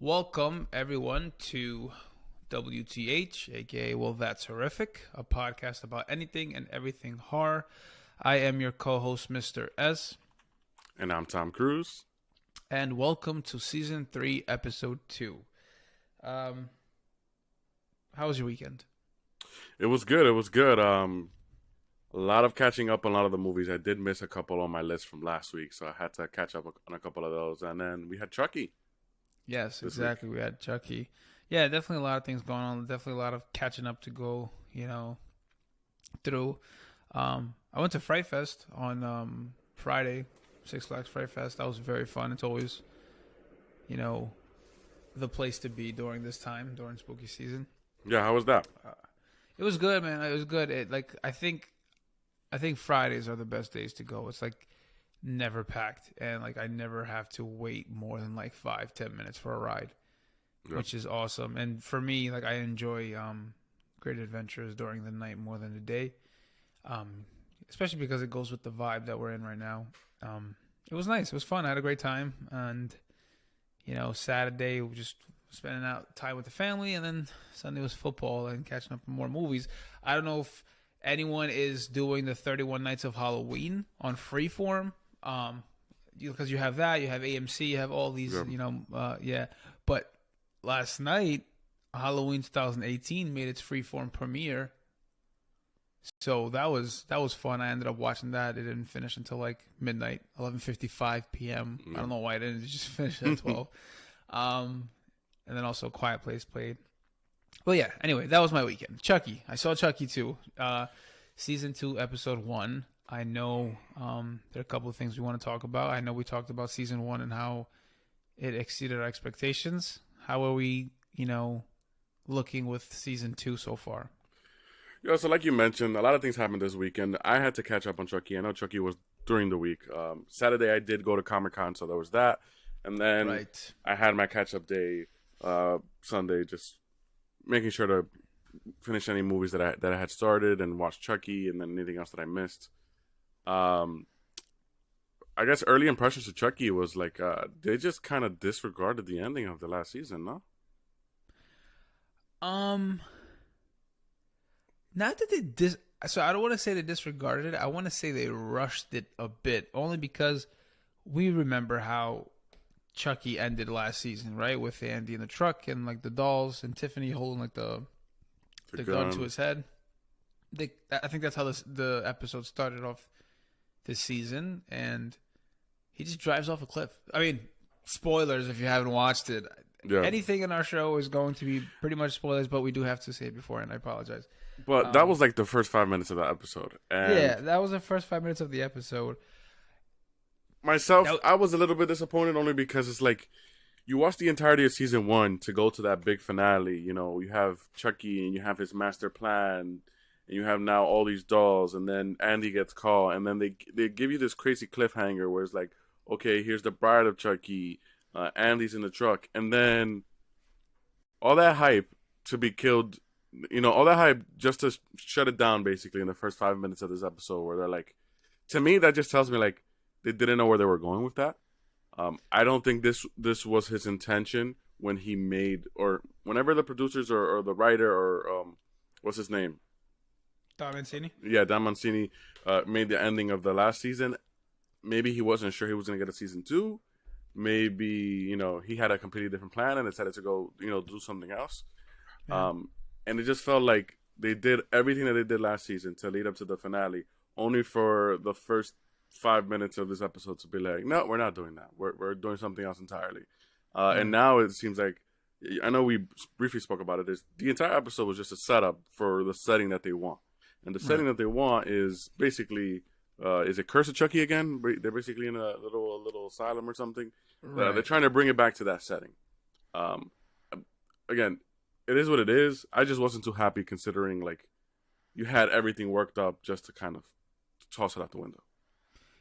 Welcome, everyone, to WTH, aka Well, That's Horrific, a podcast about anything and everything horror. I am your co-host, Mr. S. And I'm Tom Cruise. And welcome to Season 3, Episode 2. How was your weekend? It was good. A lot of catching up on a lot of the movies. I did miss a couple on my list from last week, so I had to catch up on a couple of those. And then we had Chucky. Yes, exactly. We had Chucky. Yeah, definitely a lot of things going on. Definitely a lot of catching up to go, through. I went to Fright Fest on Friday, Six Flags Fright Fest. That was very fun. It's always, the place to be during this time, during spooky season. Yeah, how was that? It was good, man. It was good. I think Fridays are the best days to go. It's like never packed, and I never have to wait more than 5-10 minutes for a ride, which is awesome. And for me, I enjoy great adventures during the night more than the day, especially because it goes with the vibe that we're in right now. It was nice. It was fun. I had a great time, and Saturday we just spending out time with the family, and then Sunday was football and catching up on more movies. I don't know if anyone is doing the 31 Nights of Halloween on Freeform. Because you have that, you have AMC, you have all these, But last night, Halloween 2018 made its Freeform premiere, so that was fun. I ended up watching that. It didn't finish until midnight, 11:55 p.m. I don't know why it didn't just finish at 12. And then also Quiet Place played. Well, yeah. Anyway, that was my weekend. Chucky. I saw Chucky 2, season 2, episode 1. I know there are a couple of things we want to talk about. I know we talked about season 1 and how it exceeded our expectations. How are we, looking with season 2 so far? Yeah, so like you mentioned, a lot of things happened this weekend. I had to catch up on Chucky. I know Chucky was during the week. Saturday I did go to Comic-Con, so there was that. And then I had my catch-up day Sunday, just making sure to finish any movies that I had started and watch Chucky, and then anything else that I missed. I guess early impressions of Chucky was they just kind of disregarded the ending of the last season, no? Not that so I don't want to say they disregarded it. I want to say they rushed it a bit, only because we remember how Chucky ended last season, right? With Andy in the truck and the dolls and Tiffany holding the gun to his head. I think that's how the episode started off this season, and he just drives off a cliff. I mean, spoilers if you haven't watched it. Yeah. Anything in our show is going to be pretty much spoilers, but we do have to say it before, and I apologize. But that was the first 5 minutes of the episode. And yeah, that was the first 5 minutes of the episode. Myself, I was a little bit disappointed only because it's you watch the entirety of season 1 to go to that big finale. You have Chucky and you have his master plan, and you have now all these dolls, and then Andy gets caught, and then they give you this crazy cliffhanger where it's okay, here's the bride of Chucky, Andy's in the truck, and then all that hype to be killed, all that hype just to shut it down basically in the first 5 minutes of this episode, where they're to me that just tells me they didn't know where they were going with that. I don't think this was his intention when he made, or whenever the producers or the writer or what's his name? Don Mancini? Yeah, Don Mancini made the ending of the last season. Maybe he wasn't sure he was going to get a season 2. Maybe, he had a completely different plan and decided to go, do something else. Yeah. And it just felt like they did everything that they did last season to lead up to the finale, only for the first 5 minutes of this episode to be no, we're not doing that. We're doing something else entirely. And now it seems I know we briefly spoke about it, the entire episode was just a setup for the setting that they want. And the setting that they want is basically, is it Curse of Chucky again? They're basically in a little asylum or something. Right. They're trying to bring it back to that setting. Again, it is what it is. I just wasn't too happy considering you had everything worked up just to kind of toss it out the window.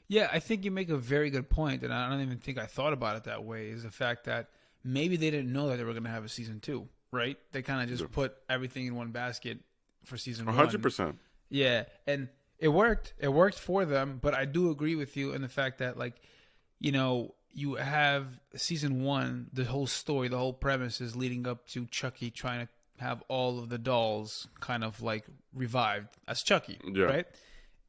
Yeah, I think you make a very good point, and I don't even think I thought about it that way, is the fact that maybe they didn't know that they were going to have a season 2, right? They kind of just put everything in one basket for season 1. 100%. Yeah, and it worked. It worked for them, but I do agree with you in the fact that, you have season 1, the whole story, the whole premise is leading up to Chucky trying to have all of the dolls kind of like revived as Chucky, right?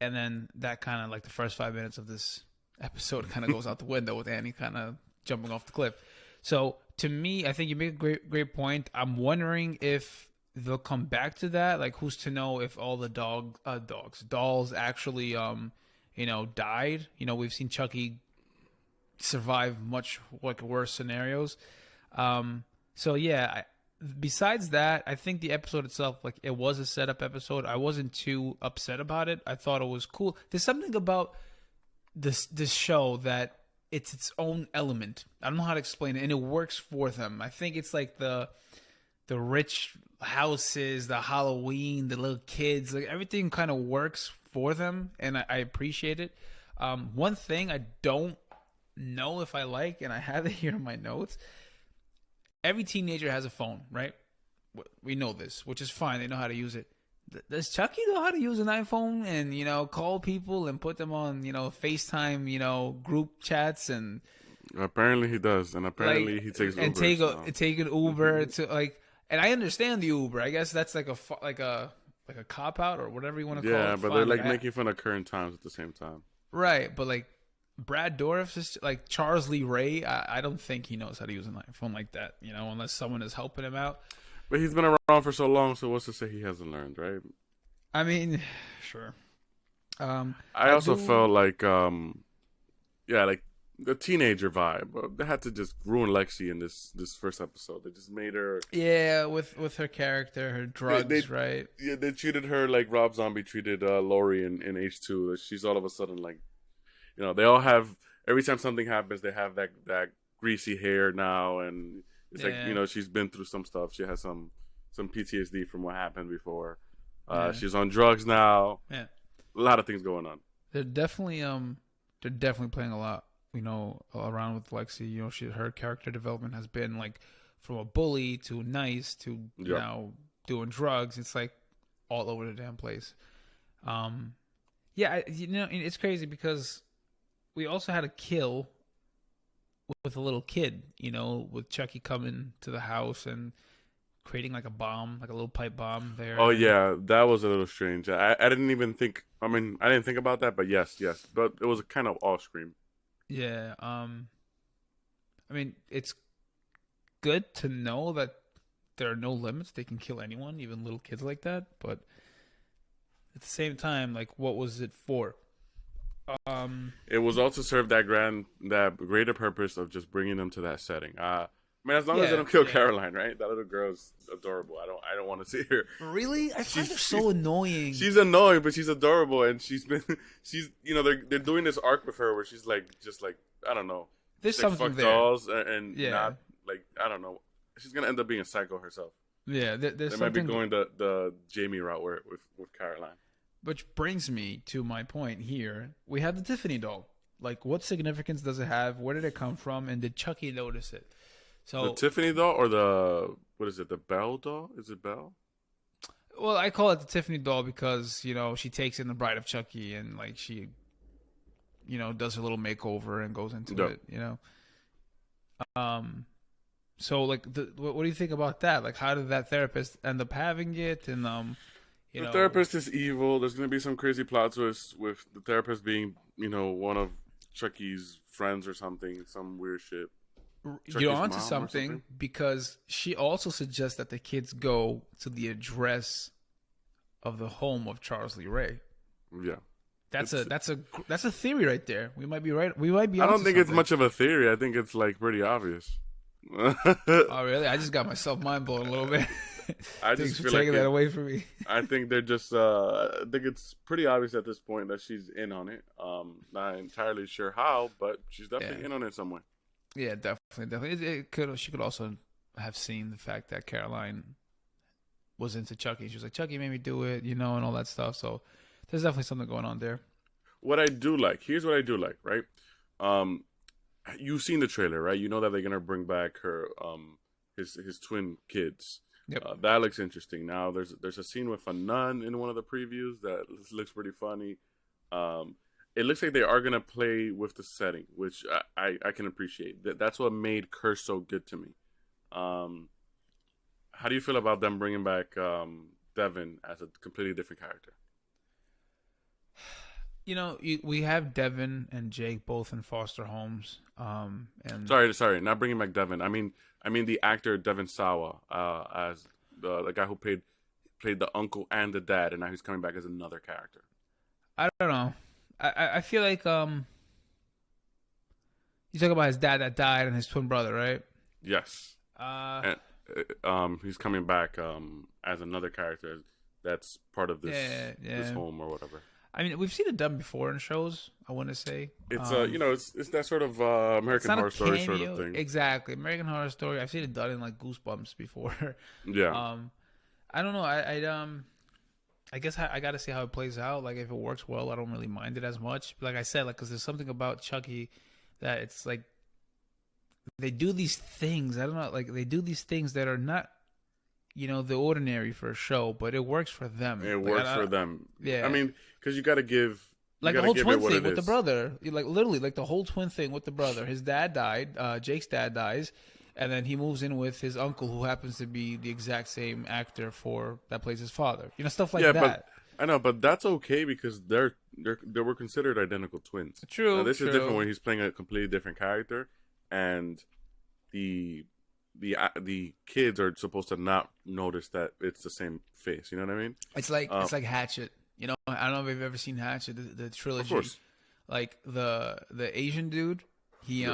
And then that kind of like the first 5 minutes of this episode kind of goes out the window with Annie kind of jumping off the cliff. So to me, I think you make a great point. I'm wondering if they'll come back to that. Like, who's to know if all the dolls actually, died? You know, we've seen Chucky survive much like worse scenarios. So yeah, besides that, I think the episode itself, like, it was a setup episode. I wasn't too upset about it. I thought it was cool. There's something about this show that it's its own element. I don't know how to explain it, and it works for them. I think it's like the rich houses, the Halloween, the little kids, like everything kind of works for them, and I appreciate it. One thing I don't know if I like, and I have it here in my notes, every teenager has a phone, right? We know this, which is fine. They know how to use it. Does Chucky know how to use an iPhone and, call people and put them on, FaceTime, group chats? And apparently he does. And apparently he takes Uber. And take an Uber to like, and I understand the Uber. I guess that's like a cop out or whatever you want to call it. Yeah, but they're like making fun of current times at the same time. Right. But like Brad Dourif is like Charles Lee Ray. I don't think he knows how to use an iPhone like that, unless someone is helping him out. But he's been around for so long, so what's to say he hasn't learned, right? I mean, sure. I also felt like, like the teenager vibe. They had to just ruin Lexi in this first episode. They just made her... Yeah, with her character, her drugs, right? Yeah, they treated her like Rob Zombie treated Lori in H2. She's all of a sudden like, they all have... Every time something happens, they have that greasy hair now, and... It's like, she's been through some stuff. She has some PTSD from what happened before. She's on drugs now. Yeah. A lot of things going on. They're definitely playing a lot, around with Lexi. Her character development has been like from a bully to nice to now doing drugs. It's like all over the damn place. It's crazy because we also had a kill with a little kid, with Chucky coming to the house and creating like a bomb, like a little pipe bomb there. Oh yeah, that was a little strange. I didn't even think. I didn't think about that, but yes, but it was kind of off screen. Yeah. It's good to know that there are no limits. They can kill anyone, even little kids like that. But at the same time, like, what was it for? It was also serve that greater purpose of just bringing them to that setting. As long as they don't kill Caroline, right? That little girl's adorable. I don't want to see her. Really? I find her so annoying. She's annoying, but she's adorable, and they're doing this arc with her where she's like, just like, I don't know. There's something fuck there. Dolls and not like, I don't know. She's gonna end up being a psycho herself. Yeah, they might be going the Jamie route with Caroline. Which brings me to my point here. We have the Tiffany doll. Like, what significance does it have? Where did it come from? And did Chucky notice it? So the Tiffany doll or the Belle doll? Is it Belle? Well, I call it the Tiffany doll because, she takes in the Bride of Chucky and, like, she, does her little makeover and goes into it, So, like, what do you think about that? Like, how did that therapist end up having it? And, the therapist is evil. There's going to be some crazy plot twist with the therapist being, one of Chucky's friends or something, some weird shit. Chucky's You're onto something because she also suggests that the kids go to the address of the home of Charles Lee Ray. Yeah. That's a theory right there. We might be right. We might be. I don't think it's much of a theory. I think it's like pretty obvious. Oh really? I just got myself mind blown a little bit. I just feel taking that away from me. I think they're just. I think it's pretty obvious at this point that she's in on it. Not entirely sure how, but she's definitely in on it somewhere. Yeah, definitely. She could also have seen the fact that Caroline was into Chucky. She was like, Chucky made me do it, and all that stuff. So there's definitely something going on there. Here's what I do like, right? You've seen the trailer, right? You know that they're gonna bring back her, his twin kids. Yep. That looks interesting. Now there's a scene with a nun in one of the previews that looks pretty funny. it looks like they are gonna play with the setting, which I can appreciate. That's what made Curse so good to me. How do you feel about them bringing back Devin as a completely different character? We have Devin and Jake both in foster homes. And sorry, not bringing back Devin. I mean the actor Devin Sawa as the guy who played the uncle and the dad, and now he's coming back as another character. I don't know. I feel like you talk about his dad that died and his twin brother, right? Yes. And, he's coming back as another character that's part of this home or whatever. I mean, we've seen it done before in shows. I want to say it's it's that sort of American Horror Story sort of thing. Exactly, American Horror Story. I've seen it done in like Goosebumps before. Yeah. I don't know. I guess I got to see how it plays out. Like if it works well, I don't really mind it as much. But like I said, because there's something about Chucky that it's like they do these things. I don't know. Like they do these things that are not, the ordinary for a show, but it works for them. It works for them. Yeah. I mean, because you got to give. Like the whole twin thing with the brother. Like literally, like the whole twin thing with the brother. His dad died. Jake's dad dies. And then he moves in with his uncle, who happens to be the exact same actor that plays his father. Stuff like that. But I know, but that's okay because they were considered identical twins. True. Now, this is different when he's playing a completely different character, and the kids are supposed to not notice that it's the same face. You know what I mean? It's like Hatchet. I don't know if you've ever seen Hatchet, the trilogy. Of course. Like the Asian dude, he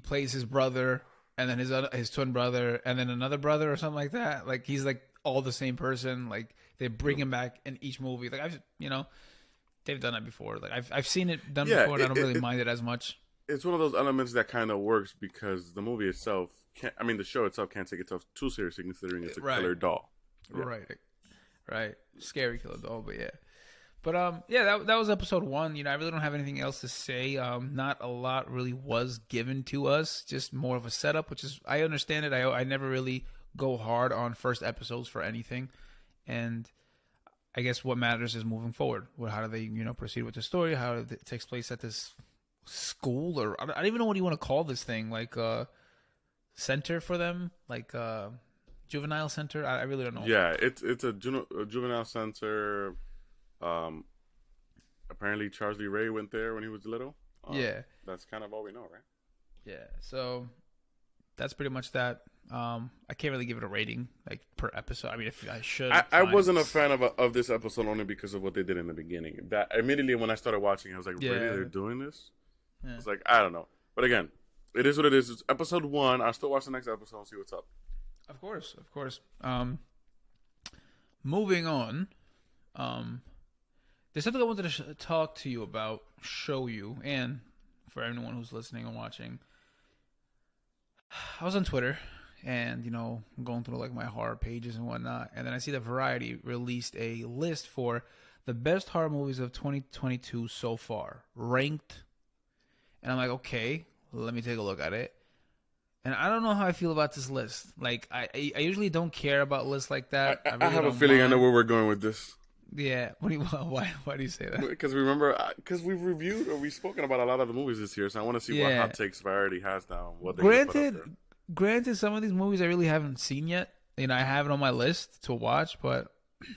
plays his brother. And then his twin brother, and then another brother or something like that. Like he's like all the same person. Like they bring him back in each movie. Like they've done that before. Like I've seen it done before, and I don't really mind it as much. It's one of those elements that kind of works because the movie itself the show itself can't take itself too seriously considering it's a killer doll. Yeah. Right. Scary killer doll, but yeah. But that was episode 1. I really don't have anything else to say. Not a lot really was given to us. Just more of a setup, which is I understand it. I never really go hard on first episodes for anything, and I guess what matters is moving forward. How do they proceed with the story? How it takes place at this school, or I don't even know what you want to call this thing, like center for them, like juvenile center. I really don't know. Yeah, it's a juvenile center. Apparently Charles Lee Ray went there when he was little. Yeah, that's kind of all we know, right? Yeah, so that's pretty much that. I can't really give it a rating like per episode. I mean, if I should, I wasn't a fan of this episode only because of what they did in the beginning. That immediately when I started watching, I was like, really, they're doing this? Yeah. It's like I don't know, but again, it is what it is. It's episode 1. I'll still watch the next episode and see what's up. Of course. Moving on. There's something I wanted to talk to you about, show you, and for anyone who's listening and watching. I was on Twitter, and I'm going through like my horror pages and whatnot, and then I see that Variety released a list for the best horror movies of 2022 so far, ranked. And I'm like, okay, let me take a look at it. And I don't know how I feel about this list. Like, I usually don't care about lists like that. I have a feeling I know where we're going with this. Yeah. Why do you say that? Because we've reviewed or we've spoken about a lot of the movies this year, so I want to see what hot takes Variety has now. What Granted, some of these movies I really haven't seen yet. I have it on my list to watch, but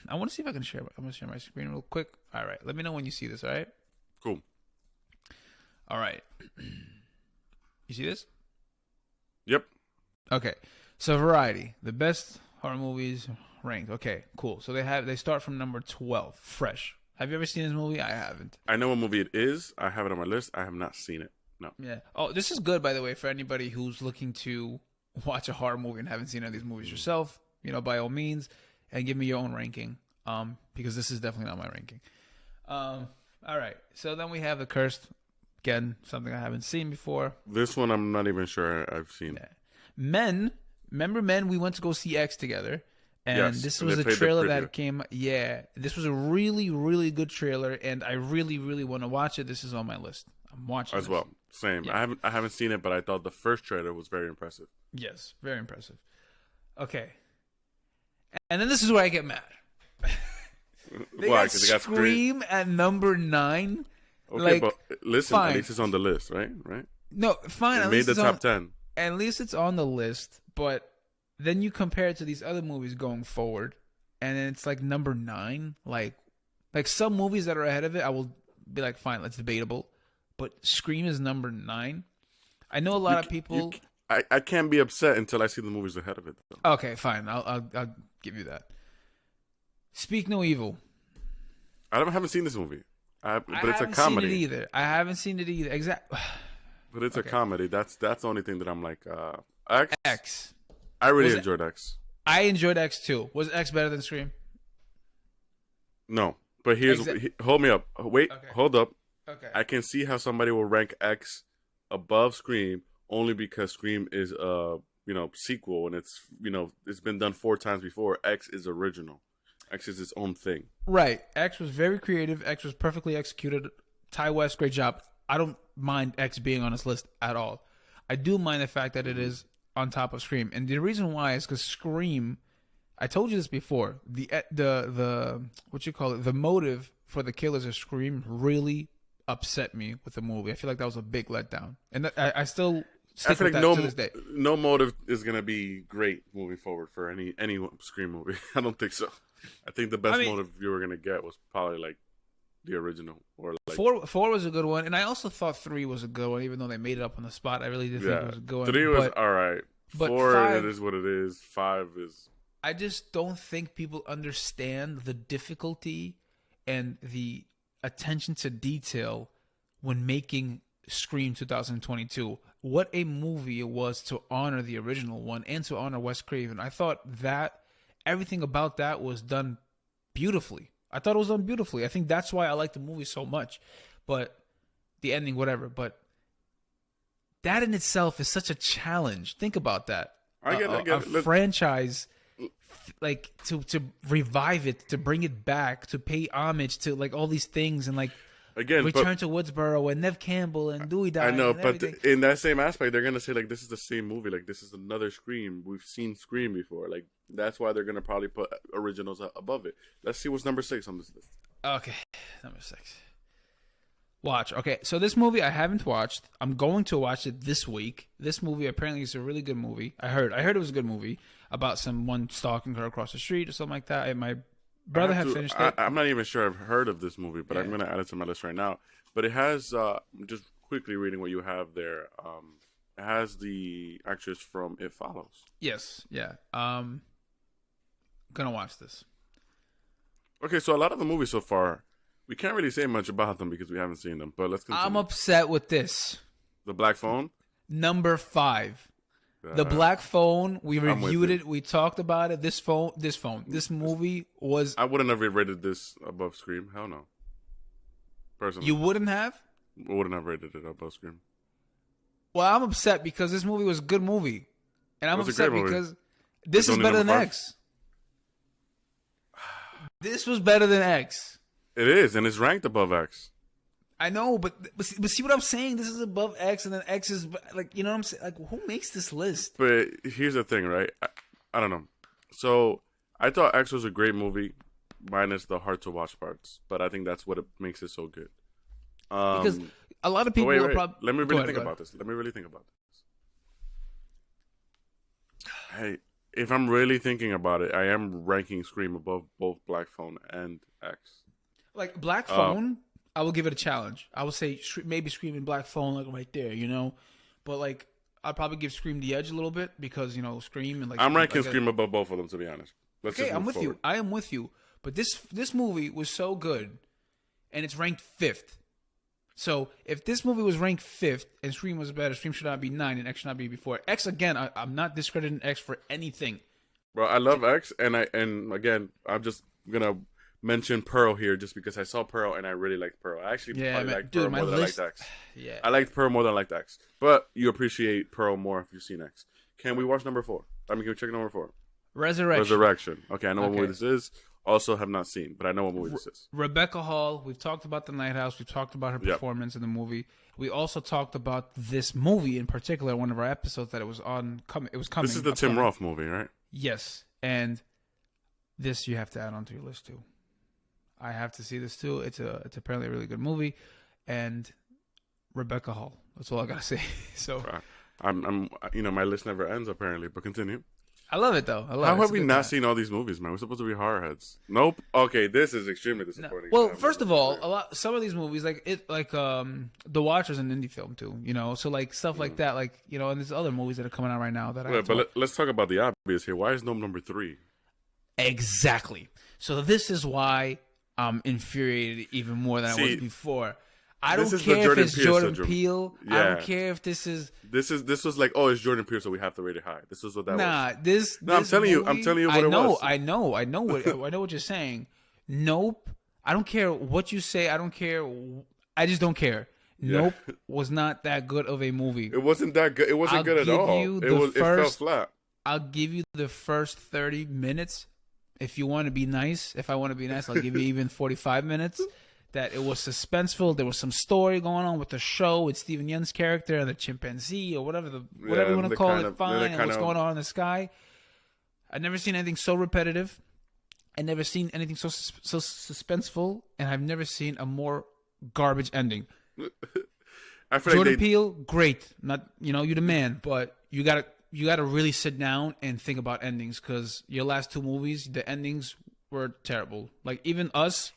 I want to see if I can share. I'm going to share my screen real quick. All right. Let me know when you see this, all right? Cool. All right. You see this? Yep. Okay. So Variety, the best horror movies ranked. Okay, cool. So they start from number 12, Fresh. Have you ever seen this movie? I haven't. I know what movie it is. I have it on my list. I have not seen it. No. Yeah. Oh, this is good, by the way, for anybody who's looking to watch a horror movie and haven't seen any of these movies yourself. By all means, and give me your own ranking. Because this is definitely not my ranking. All right. So then we have The Cursed. Again, something I haven't seen before. This one I'm not even sure I've seen. Yeah. Men. Remember Men? We went to go see X together. And this was a trailer that came. Yeah. This was a really, really good trailer. And I really, really want to watch it. This is on my list. I'm watching as well. Same. Yeah. I haven't seen it, but I thought the first trailer was very impressive. Yes. Very impressive. Okay. And then this is where I get mad. They got Scream at number 9. Okay, like, but listen, fine. at least it's on the list, right? Right. No, fine. It At made least the it's top on, 10. at least it's on the list. But then you compare it to these other movies going forward, and then it's like number 9. Like some movies that are ahead of it, I will be like, fine, that's debatable. But Scream is number 9. I know a lot of people. I can't be upset until I see the movies ahead of it, though. Okay, fine. I'll give you that. Speak No Evil. I haven't seen this movie, but it's a comedy. I haven't seen it either. I haven't seen it either. Exactly. But it's a comedy. That's the only thing that I'm like, X. X. I really enjoyed X. I enjoyed X too. Was X better than Scream? No, but hold me up. Wait, Okay. Hold up. Okay. I can see how somebody will rank X above Scream only because Scream is a sequel and it's it's been done 4 times before. X is original. X is its own thing. Right. X was very creative. X was perfectly executed. Ty West, great job. I don't mind X being on this list at all. I do mind the fact that it is on top of Scream, and the reason why is because Scream. I told you this before. The what you call it, the motive for the killers of Scream really upset me with the movie. I feel like that was a big letdown, and I still stick with that to this day. No motive is gonna be great moving forward for any Scream movie. I don't think so. I think the best motive you were gonna get was probably like the original or like 4 was a good one, and I also thought 3 was a good one, even though they made it up on the spot. I really did think it was a good one. 3 was all right. 4, 5, it is what it is. 5 is. I just don't think people understand the difficulty and the attention to detail when making Scream 2022. What a movie it was to honor the original one and to honor Wes Craven. I thought that everything about that was done beautifully. I thought it was done beautifully. I think that's why I like the movie so much. But the ending, whatever. But that in itself is such a challenge. Think about that. I get it. A franchise, like to revive it, to bring it back, to pay homage to like all these things, and like again Return to Woodsboro and Nev Campbell and Dewey Dye. I know, but in that same aspect, they're gonna say like this is the same movie, like this is another Scream. We've seen Scream before, like that's why they're gonna probably put originals above it. Let's see what's number 6 on this list. Okay, number 6. Watch. Okay, so this movie I haven't watched. I'm going to watch it this week. This movie apparently is a really good movie. I heard it was a good movie about someone stalking her across the street or something like that. And my brother had finished it. I'm not even sure I've heard of this movie, but I'm going to add it to my list right now. But it has, just quickly reading what you have there, it has the actress from It Follows. Yes, yeah. Gonna watch this. Okay, so a lot of the movies so far, we can't really say much about them because we haven't seen them, but let's continue. I'm upset with this. The Black Phone? Number 5. The Black Phone, we reviewed it. We talked about it. This movie was... I wouldn't have rated this above Scream. Hell no. Personally. You wouldn't have? I wouldn't have rated it above Scream. Well, I'm upset because this movie was a good movie. And I'm upset because this is better than X. This was better than X. It is, and it's ranked above X. I know, but see what I'm saying? This is above X, and then X is like, you know what I'm saying? Like, who makes this list? But here's the thing, right? I don't know. So I thought X was a great movie, minus the hard to watch parts. But I think that's what it makes it so good. Because a lot of people are probably. Let me really think about this. Hey, if I'm really thinking about it, I am ranking Scream above both Black Phone and X. Like Black Phone, I will give it a challenge. I would say maybe Scream and Black Phone, like right there, you know. But like, I'd probably give Scream the edge a little bit because Scream and like. I'm ranking Scream above both of them, to be honest. Okay, I'm with you. I am with you. But this movie was so good, and it's ranked 5th. So if this movie was ranked 5th and Scream was better, Scream should not be 9 and X should not be before. X again, I'm not discrediting X for anything. Bro, I love X, and again, I'm just gonna mention Pearl here just because I saw Pearl and I really liked Pearl. I actually probably liked Pearl more than I liked X. Yeah, I liked Pearl more than I liked X, but you appreciate Pearl more if you've seen X. Can we watch number 4? Can we check number 4? Resurrection. Okay, I know what movie this is. Also have not seen, but I know what movie this is. Rebecca Hall. We've talked about The Night House. We've talked about her performance in the movie. We also talked about this movie in particular. One of our episodes that it was on. It was coming. This is the Tim Roth movie, right? Yes, and this you have to add onto your list too. I have to see this too. It's apparently a really good movie, and Rebecca Hall. That's all I gotta say. So I'm my list never ends apparently, but continue. I love it though. How have we not seen all these movies, man? We're supposed to be horror heads. Nope. Okay, this is extremely disappointing. No. Well, first of all, some of these movies, The Watch is an indie film too, so like stuff like that, and there's other movies that are coming out right now that let's talk about the obvious here. Why is Nope number 3? Exactly. So this is why I'm infuriated even more than I was before. I don't care if it's Jordan Peele. Yeah. I don't care if this is. This was like, oh, it's Jordan Peele, so we have to rate it high. This is what that was. I'm telling you what it was. I know what you're saying. Nope. I don't care what you say. I don't care. I just don't care. Yeah. Nope was not that good of a movie. It wasn't that good. It wasn't good at all. It fell flat. I'll give you the first 30 minutes. If you want to be nice, if I want to be nice, I'll give you even 45 minutes. That it was suspenseful. There was some story going on with the show with Steven Yeun's character and the chimpanzee or whatever you want to call it. Fine, and what's going on in the sky. I've never seen anything so repetitive. I've never seen anything so suspenseful, and I've never seen a more garbage ending. Jordan Peele, great. Not you're the man, but you gotta really sit down and think about endings because your last 2 movies, the endings were terrible. Like even Us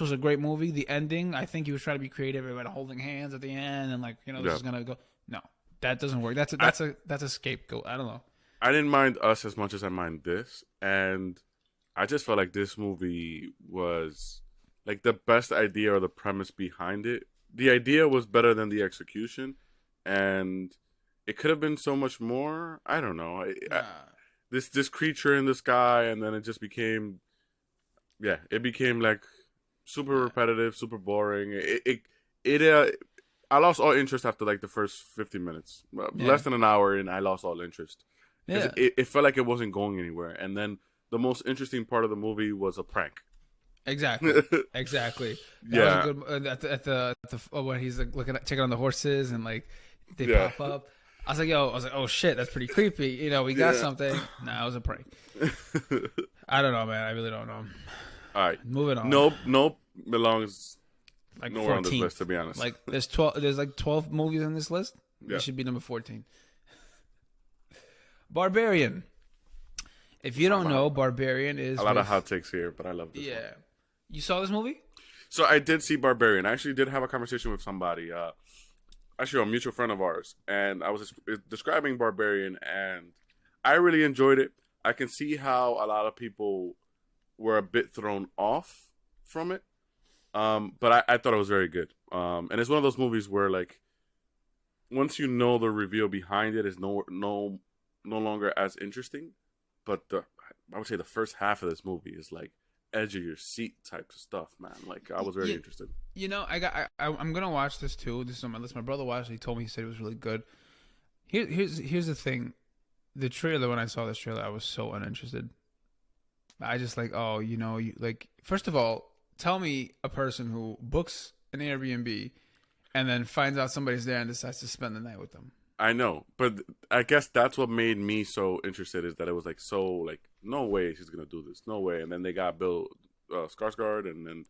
was a great movie. The ending, I think he was trying to be creative. Everybody holding hands at the end, and this is gonna go. No, that doesn't work. That's a scapegoat. I don't know. I didn't mind Us as much as I mind this, and I just felt like this movie was like the best idea or the premise behind it. The idea was better than the execution, and it could have been so much more. I don't know. This creature in the sky, and then it just became, it became like super repetitive, super boring. I lost all interest after like the first 50 minutes. Less than an hour in, I lost all interest. Yeah. It felt like it wasn't going anywhere. And then the most interesting part of the movie was a prank. Exactly. That was a good, when he's like checking on the horses and like they pop up. I was like, oh shit, that's pretty creepy. We got something. Nah, it was a prank. I don't know, man. I really don't know. All right, moving on. Nope belongs like nowhere 14th on this list, to be honest. Like there's 12. There's like 12 movies on this list. Yeah. It should be number 14. Barbarian. If you don't know, Barbarian is a lot of hot takes here, but I love this. Yeah, one. You saw this movie? So I did see Barbarian. I actually did have a conversation with somebody, actually a mutual friend of ours, and I was describing Barbarian, and I really enjoyed it. I can see how a lot of people were a bit thrown off from it, but I thought it was very good. And it's one of those movies where, like, once you know the reveal behind it is no longer as interesting. But I would say the first half of this movie is like edge of your seat type of stuff, man. Like I was very interested. I'm gonna watch this too. This is on my list. My brother watched it. He told me, he said it was really good. Here's the thing. The trailer, when I saw this trailer, I was so uninterested. I just like, first of all, tell me a person who books an Airbnb and then finds out somebody's there and decides to spend the night with them. I know, but I guess that's what made me so interested, is that it was like, so like, no way she's gonna do this, no way. And then they got Bill Skarsgård, and then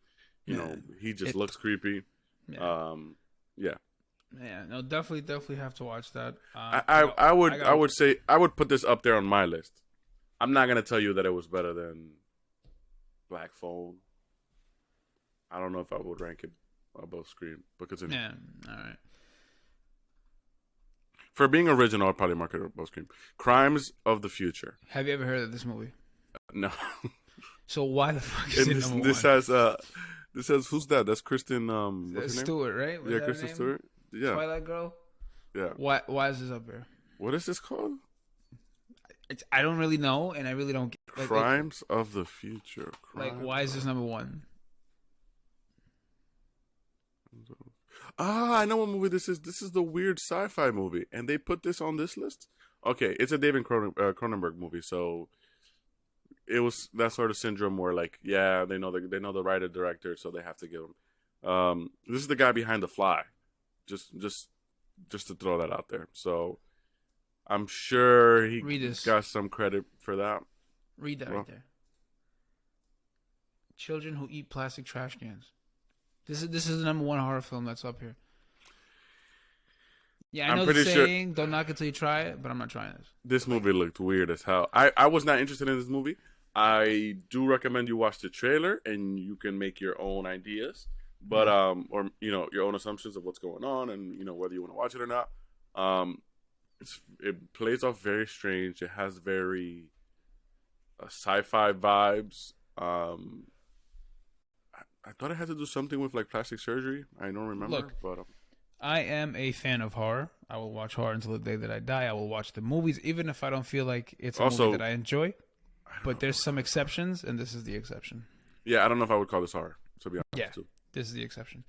you know he just looks creepy. Yeah. No, definitely have to watch that. I would say I would put this up there on my list. I'm not gonna tell you that it was better than Black Phone. I don't know if I would rank it above Scream, but continue. Yeah, all right. For being original, I'd probably mark it above Scream. Crimes of the Future. Have you ever heard of this movie? No. So why the fuck is it number this one? This has who's that? That's Kristen Stewart, right? Was Kristen Stewart. Yeah. Twilight Girl. Yeah. Why is this up here? What is this called? I don't really know, and I really don't get Crimes of the Future. Why is this number one? I know what movie this is. This is the weird sci-fi movie, and they put this on this list. Okay, it's a David Cronenberg movie, so it was that sort of syndrome where, like, they know the writer director, so they have to give him. This is the guy behind The Fly, just to throw that out there. So I'm sure he got some credit for that. Read that right there. Children who eat plastic trash cans. This is the number one horror film that's up here. Yeah, I I'm know the pretty sure saying, don't knock it till you try it, but I'm not trying this. this movie looked weird as hell. I was not interested in this movie. I do recommend you watch the trailer and you can make your own ideas, but or your own assumptions of what's going on and whether you want to watch it or not. It plays off very strange. It has very sci-fi vibes. I thought it had to do something with like plastic surgery. I don't remember. Look, but I am a fan of horror. I will watch horror until the day that I die. I will watch the movies, even if I don't feel like it's a movie that I enjoy. But there's some exceptions, and this is the exception. Yeah, I don't know if I would call this horror, to be honest. Yeah, this is the exception.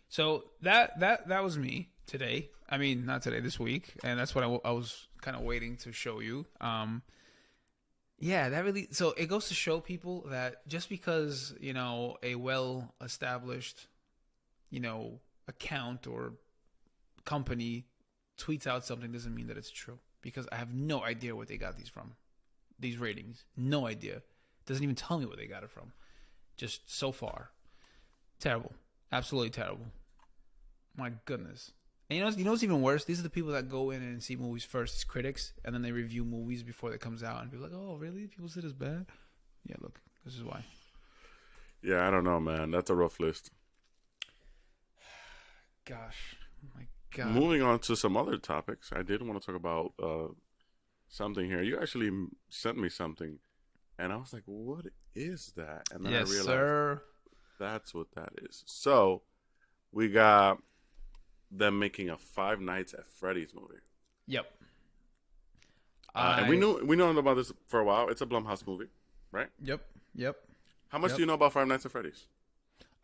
So that was me today. I mean, not today, this week, and that's what I was kind of waiting to show you. Yeah, that really. So it goes to show people that just because a well-established, account or company tweets out something doesn't mean that it's true. Because I have no idea where they got these ratings. No idea. Doesn't even tell me where they got it from. Just so far, terrible, absolutely terrible. My goodness. And you know what's even worse? These are the people that go in and see movies first as critics, and then they review movies before it comes out, and be like, "Oh, really? People said it's bad." Yeah, look, this is why. Yeah, I don't know, man. That's a rough list. Gosh, oh my God. Moving on to some other topics, I did want to talk about something here. You actually sent me something, and I was like, "What is that?" And then I realized that's what that is. So we got them making a Five Nights at Freddy's movie. Yep. And we know about this for a while. It's a Blumhouse movie, right? Yep. How much do you know about Five Nights at Freddy's?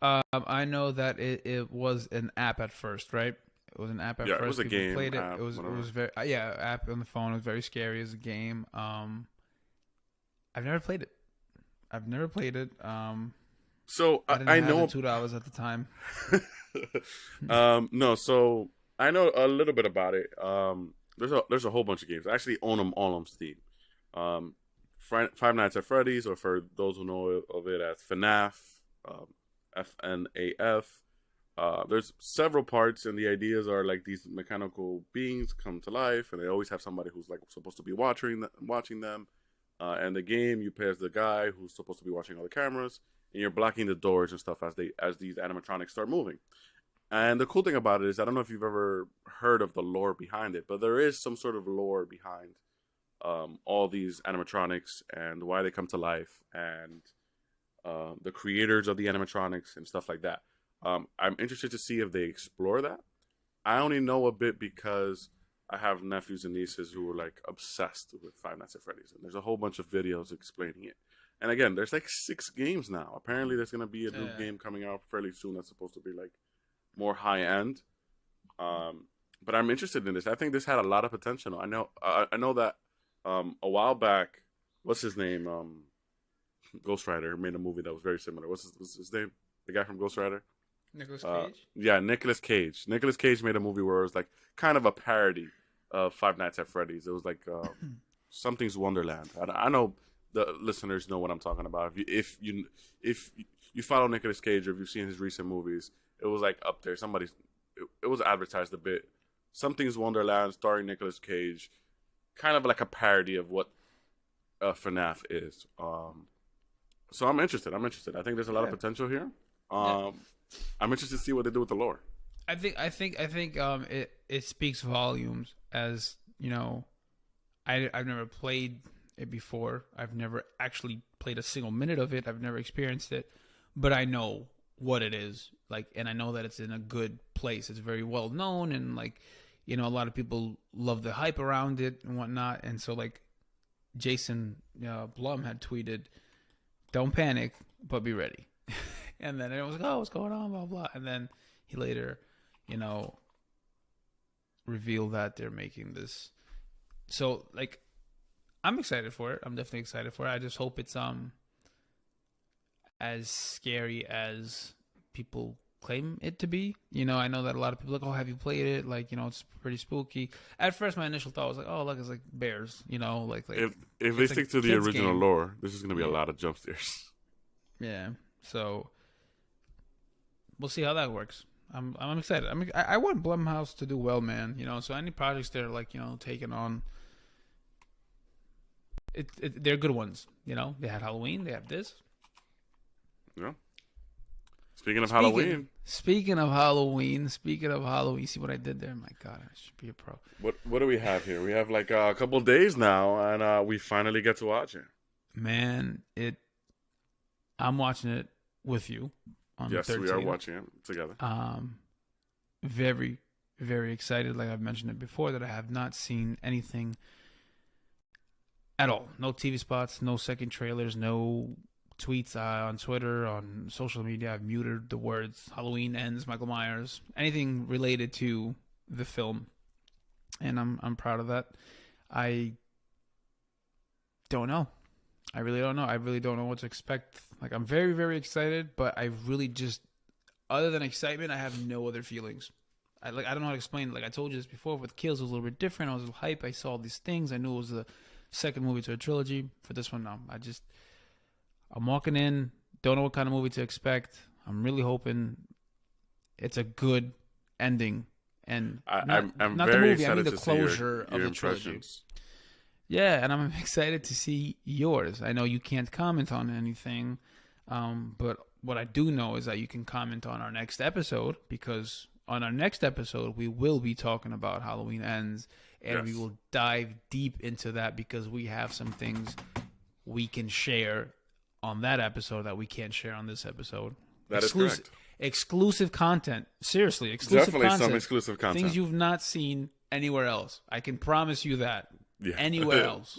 I know that it was an app at first, right? It was an app at first. Yeah, it was a game. Played it. App, it was very app on the phone. It was very scary as a game. I've never played it. So I know $2 at the time. No, so I know a little bit about it. There's a whole bunch of games. I actually own them all on Steam. Five Nights at Freddy's, or for those who know of it as FNAF, FNAF. There's several parts, and the ideas are like these mechanical beings come to life, and they always have somebody who's like supposed to be watching them. And the game, you play as the guy who's supposed to be watching all the cameras, and you're blocking the doors and stuff as these animatronics start moving. And the cool thing about it is, I don't know if you've ever heard of the lore behind it, but there is some sort of lore behind all these animatronics and why they come to life, and the creators of the animatronics and stuff like that. I'm interested to see if they explore that. I only know a bit because I have nephews and nieces who are like obsessed with Five Nights at Freddy's, and there's a whole bunch of videos explaining it. And again, there's like 6 games now. Apparently, there's gonna be a new game coming out fairly soon that's supposed to be like more high end. But I'm interested in this. I think this had a lot of potential. I know that a while back, what's his name? Ghost Rider made a movie that was very similar. What's his name? The guy from Ghost Rider? Nicolas Cage? Yeah, Nicolas Cage. Nicolas Cage made a movie where it was like kind of a parody of Five Nights at Freddy's. It was like Something's Wonderland. I know the listeners know what I'm talking about. If you follow Nicolas Cage, or if you've seen his recent movies, it was like up there. It was advertised a bit. Something's Wonderland, starring Nicolas Cage, kind of like a parody of what FNAF is. So I'm interested. I think there's a lot of potential here. I'm interested to see what they do with the lore. I think it speaks volumes, as I've never played it before. I've never actually played a single minute of it. I've never experienced it, but I know what it is like, and I know that it's in a good place. It's very well known, and like, a lot of people love the hype around it and whatnot. And so like Jason Blum had tweeted, "Don't panic, but be ready." And then it was like, "Oh, what's going on?" Blah blah. And then he later, revealed that they're making this. So like, I'm excited for it. I'm definitely excited for it. I just hope it's as scary as people claim it to be. I know that a lot of people are like, "Oh, have you played it?" Like, it's pretty spooky. At first, my initial thought was like, "Oh, look, it's like bears." Like if they stick to the original lore, this is gonna be a lot of jump scares. Yeah. So we'll see how that works. I'm excited. I want Blumhouse to do well, man. You know, so any projects they're like, you know, taking on, they're good ones. You know, they had Halloween, they have this. Yeah. Speaking of Halloween. Speaking of Halloween, see what I did there? My God, I should be a pro. What do we have here? We have like a couple of days now, and we finally get to watch it. Man, I'm watching it with you on the 13th. Yes, we are watching it together. Very, very excited. Like I've mentioned it before, that I have not seen anything at all. No TV spots, no second trailers, no tweets on Twitter, on social media. I've muted the words Halloween ends, Michael Myers, anything related to the film, and I'm proud of that. I don't know. I really don't know. I really don't know what to expect. Like, I'm very, very excited, but I really just, other than excitement, I have no other feelings. I don't know how to explain it. Like I told you this before, with Kills, it was a little bit different. I was hype. I saw these things. I knew it was the second movie to a trilogy. For this one, no. I'm walking in, don't know what kind of movie to expect. I'm really hoping it's a good ending. And I'm not very the movie, excited I mean the to closure see your of the trilogy. impressions. Yeah, and I'm excited to see yours. I know you can't comment on anything, but what I do know is that you can comment on our next episode, because on our next episode, we will be talking about Halloween Ends, and we will dive deep into that, because we have some things we can share on that episode that we can't share on this episode. That is correct. Exclusive content. Seriously, exclusive Definitely content. some exclusive content. Things you've not seen anywhere else. I can promise you that. Yeah. Anywhere else.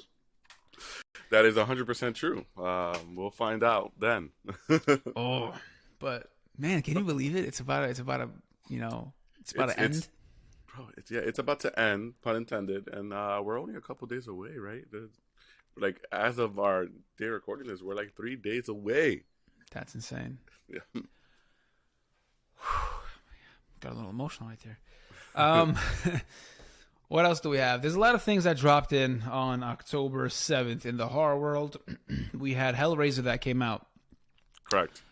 That is 100% true. We'll find out then. But man, can you believe it? It's about to end. Bro, it's about to end, pun intended, and we're only a couple days away, right? Like, as of our day recording this, we're like 3 days away. That's insane. Yeah. Got a little emotional right there. What else do we have? There's a lot of things that dropped in on October 7th in the horror world. We had Hellraiser that came out. Correct.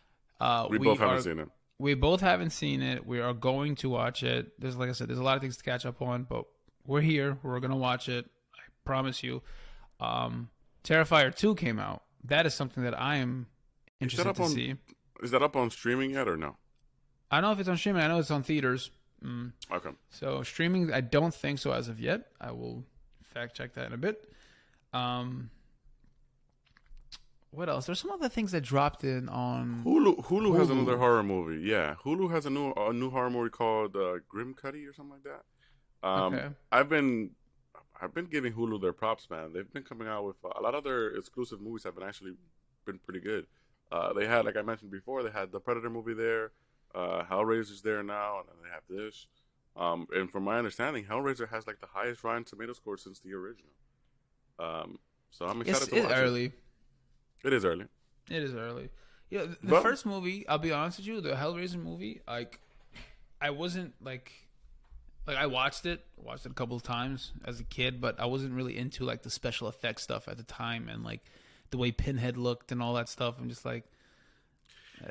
We both haven't seen it. We both haven't seen it. We are going to watch it. Like I said, there's a lot of things to catch up on, but we're here. We're going to watch it. I promise you. Terrifier 2 came out. That is something that I am interested to see. Is that up on streaming yet or no? I don't know if it's on streaming. I know it's on theaters. Okay. So streaming, I don't think so as of yet. I will fact check that in a bit. What else? There's some other things that dropped in on Hulu has another horror movie. Yeah, Hulu has a new horror movie called Grim Cuddy or something like that. Okay. I've been giving Hulu their props, man. They've been coming out with a lot of their exclusive movies have been pretty good. They had, like I mentioned before, they had the Predator movie there. Hellraiser's there now, and then they have this. And from my understanding, Hellraiser has like the highest Rotten Tomato score since the original. So I'm excited to watch it. Early. It is early. It is early. Yeah, the first movie, I'll be honest with you, the Hellraiser movie, like, I wasn't like I watched it a couple of times as a kid, but I wasn't really into like the special effects stuff at the time, and like the way Pinhead looked and all that stuff. I'm just like,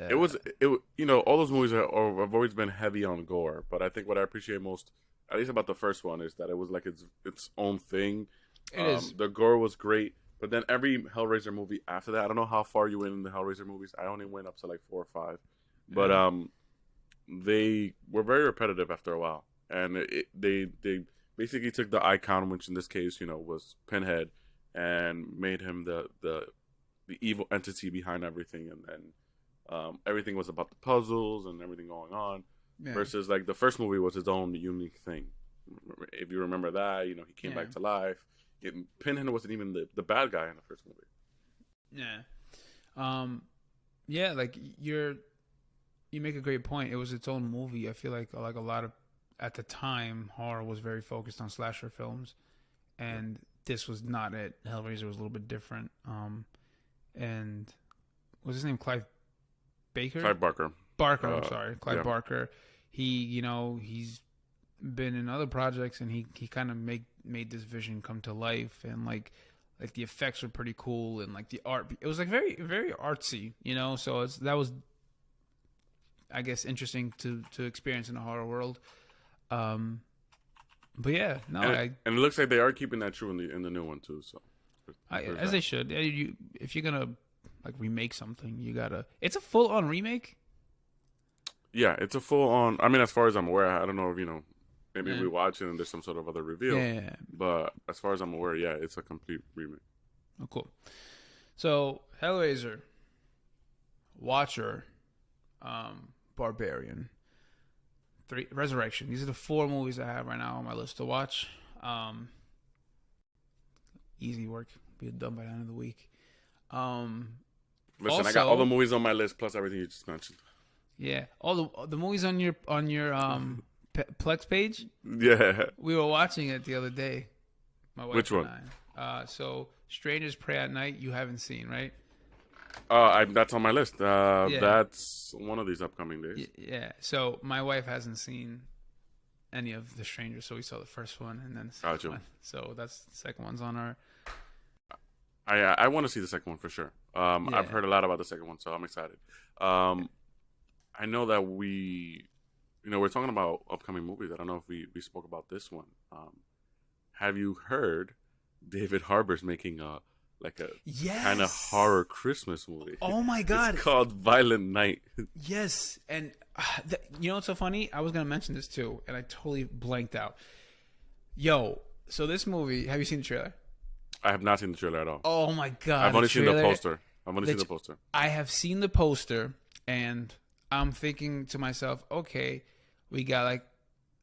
it was all those movies have always been heavy on gore, but I think what I appreciate most, at least about the first one, is that it was like its own thing. It is. The gore was great, but then every Hellraiser movie after that, I don't know how far you went in the Hellraiser movies. I only went up to like 4 or 5, but they were very repetitive after a while, and they basically took the icon, which in this case was Pinhead, and made him the evil entity behind everything, and then everything was about the puzzles and everything going on. Yeah. Versus like the first movie was its own unique thing. If you remember that, he came back to life. Pinhead wasn't even the bad guy in the first movie. Yeah. Like you make a great point. It was its own movie. I feel like a lot of, at the time, horror was very focused on slasher films, and this was not it. Hellraiser was a little bit different. And what's his name? Clive Barker. I'm sorry, Clive Barker. He, he's been in other projects, and he kind of made this vision come to life, and like the effects were pretty cool, and like the art, it was like very, very artsy, So I guess, interesting to experience in the horror world. But yeah, no, and it looks like they are keeping that true in the new one too. So, as they should. If you're gonna like remake something, you gotta. It's a full on remake. Yeah, it's a full on. I mean, as far as I'm aware, I don't know if maybe we watch it and there's some sort of other reveal. Yeah. But as far as I'm aware, yeah, it's a complete remake. Oh, cool. So Hellraiser, Watcher, Barbarian, Resurrection. These are the 4 movies I have right now on my list to watch. Easy work. Be done by the end of the week. Listen, I got all the movies on my list plus everything you just mentioned. Yeah, all the movies on your Plex page. Yeah, we were watching it the other day. My wife Which one? And I. So Strangers Pray at Night. You haven't seen, right? That's on my list. Yeah. That's one of these upcoming days. Yeah. So my wife hasn't seen any of The Strangers, so we saw the first one and then the second one. So that's the second one's on our. I want to see the second one for sure. I've heard a lot about the second one, so I'm excited. I know that we're talking about upcoming movies. I don't know if we spoke about this one. Have you heard David Harbour's making a kind of horror Christmas movie? Oh my God. It's called Violent Night. Yes. And you know what's so funny? I was going to mention this too, and I totally blanked out. Yo, so this movie, have you seen the trailer? I have not seen the trailer at all. Oh my God. I've only seen the poster. I have seen the poster, and I'm thinking to myself, okay, we got I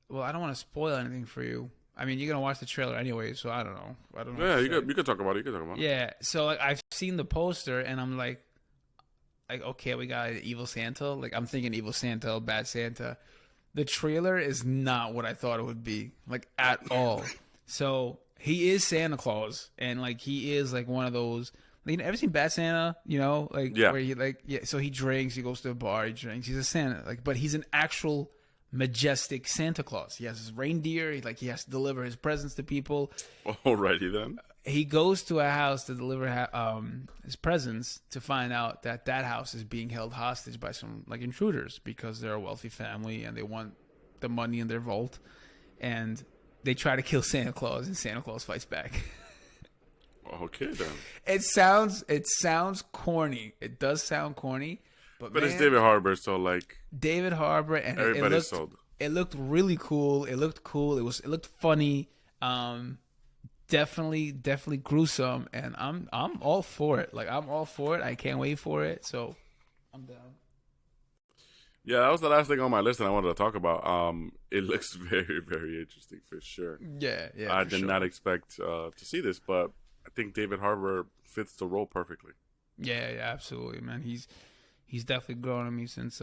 don't want to spoil anything for you. I mean, you're going to watch the trailer anyway, so I don't know. Yeah, you could talk about it. Yeah, so I've seen the poster, and I'm like, okay, we got an evil Santa. I'm thinking evil Santa, bad Santa. The trailer is not what I thought it would be, at all. So he is Santa Claus, and he is one of those. Ever seen Bad Santa? Yeah. Where he so he drinks, he goes to a bar, he drinks. He's a Santa, but he's an actual majestic Santa Claus. He has his reindeer. He has to deliver his presents to people. Alrighty then. He goes to a house to deliver his presents to find out that house is being held hostage by some intruders because they're a wealthy family and they want the money in their vault, and they try to kill Santa Claus, and Santa Claus fights back. Okay then. It sounds corny. It does sound corny, but man, it's David Harbour, so David Harbour, and everybody's sold. It looked really cool. It looked cool. It looked funny. Definitely gruesome, and I'm all for it. I'm all for it. I can't wait for it. So I'm down. Yeah, that was the last thing on my list that I wanted to talk about. It looks very, very interesting for sure. Yeah. I did not expect to see this, but I think David Harbour fits the role perfectly. Yeah, absolutely, man. He's definitely grown on me since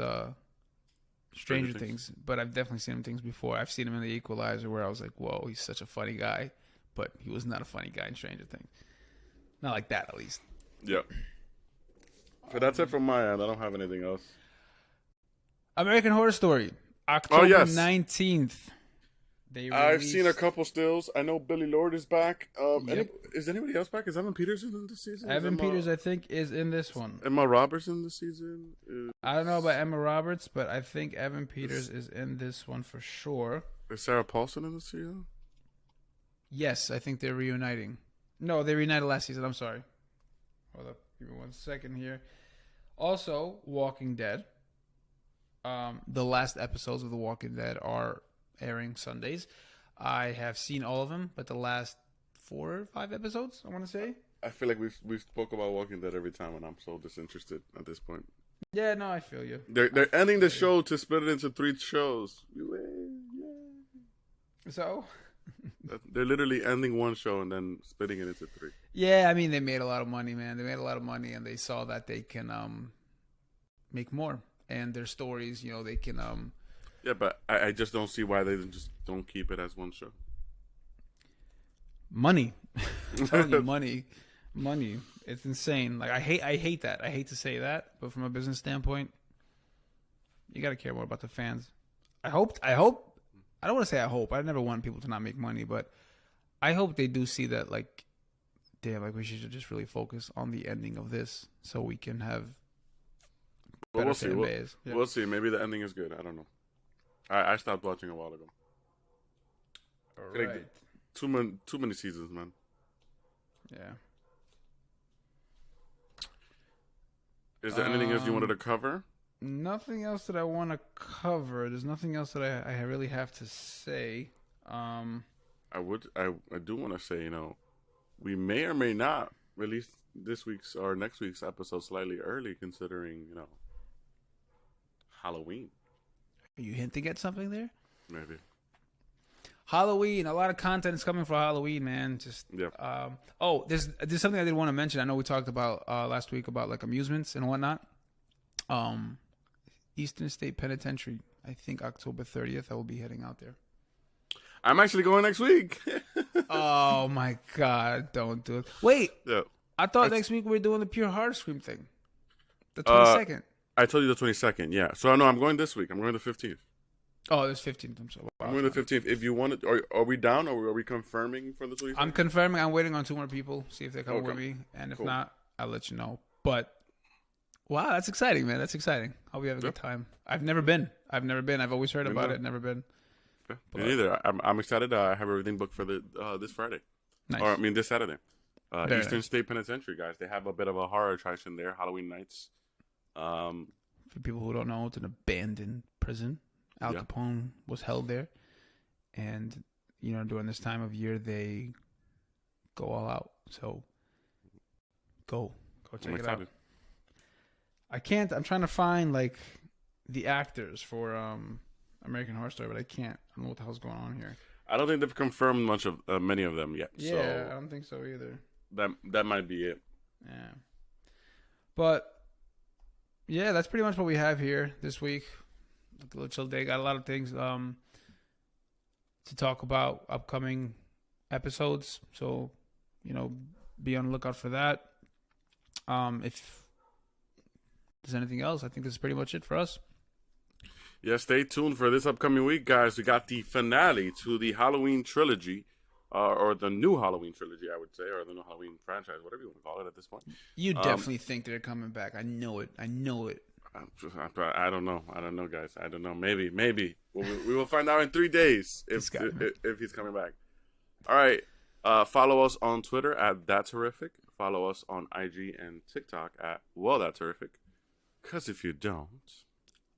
Stranger Things, but I've definitely seen him things before. I've seen him in The Equalizer, where I was like, whoa, he's such a funny guy, but he was not a funny guy in Stranger Things. Not like that, at least. Yeah. So that's it from my end. I don't have anything else. American Horror Story, October 19th. I've seen a couple stills. I know Billy Lord is back. Yep. Is anybody else back? Is Evan Peters in this season? Evan Peters, I think, is in this one. Emma Roberts in this season? I don't know about Emma Roberts, but I think Evan Peters is in this one for sure. Is Sarah Paulson in this season? Yes, I think they're reuniting. No, they reunited last season. I'm sorry. Hold up. Give me 1 second here. Also, Walking Dead. The last episodes of The Walking Dead are airing Sundays. I have seen all of them, but the last 4 or 5 episodes, I want to say. I feel like we've spoke about Walking Dead every time, and I'm so disinterested at this point. Yeah, no, I feel you. They're ending the show to split it into 3 shows. So? They're literally ending one show and then splitting it into 3. Yeah, I mean, they made a lot of money, man. They made a lot of money, and they saw that they can make more. And their stories, they can... Yeah, but I just don't see why they just don't keep it as one show. Money. I'm telling you, money. It's insane. I hate that. I hate to say that, but from a business standpoint, you got to care more about the fans. I hope. I don't want to say I hope. I never want people to not make money, but I hope they do see that. Damn, we should just really focus on the ending of this, so we can have But better we'll see. fan base. Yeah. We'll see. Maybe the ending is good. I don't know. I stopped watching a while ago. All right. Too many seasons, man. Yeah. Is there anything else you wanted to cover? Nothing else that I want to cover. There's nothing else that I really have to say. I do want to say, we may or may not release this week's or next week's episode slightly early, considering, Halloween. Are you hinting at something there? Maybe. Halloween. A lot of content is coming for Halloween, man. Just there's something I did want to mention. I know we talked about last week about like amusements and whatnot. Eastern State Penitentiary. I think October 30th. I will be heading out there. I'm actually going next week. Oh my God! Don't do it. Wait. Yeah. I thought next week we were doing the Pure Heart Scream thing. The 22nd. I told you the 22nd. Yeah. So I know I'm going this week. I'm going the 15th. Oh, there's 15th. I'm sorry. I'm going the 15th. If you want it, are we down or are we confirming for the 22nd? I'm confirming. I'm waiting on 2 more people. See if they come with me, and if not, I'll let you know. But wow, that's exciting, man. That's exciting. I'll be having a good time. I've never been. I've always heard about it. Never been. Yeah, me neither. I'm excited. I have everything booked for this Friday. Nice. Or this Saturday. Eastern nice. State Penitentiary, guys. They have a bit of a horror attraction there. Halloween nights. For people who don't know, it's an abandoned prison. Al Capone was held there, and during this time of year they go all out. So go check it out. I can't. I'm trying to find like the actors for American Horror Story, but I can't. I don't know what the hell's going on here. I don't think they've confirmed many of them yet. Yeah, so I don't think so either. That might be it. Yeah, but yeah, that's pretty much what we have here this week. A little chill day. Got a lot of things to talk about, upcoming episodes. So, be on the lookout for that. If there's anything else, I think this is pretty much it for us. Yeah, stay tuned for this upcoming week, guys. We got the finale to the Halloween trilogy, or the new Halloween trilogy, I would say, or the new Halloween franchise, whatever you want to call it at this point. You definitely think they're coming back. I know it. I don't know, guys. I don't know. Maybe. We will find out in 3 days if he's coming back. All right. Follow us on Twitter at That's Horrific. Follow us on IG and TikTok at That's Horrific. Because if you don't,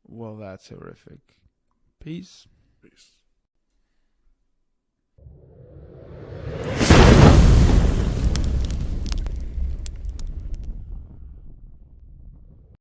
well, that's horrific. Peace. Peace.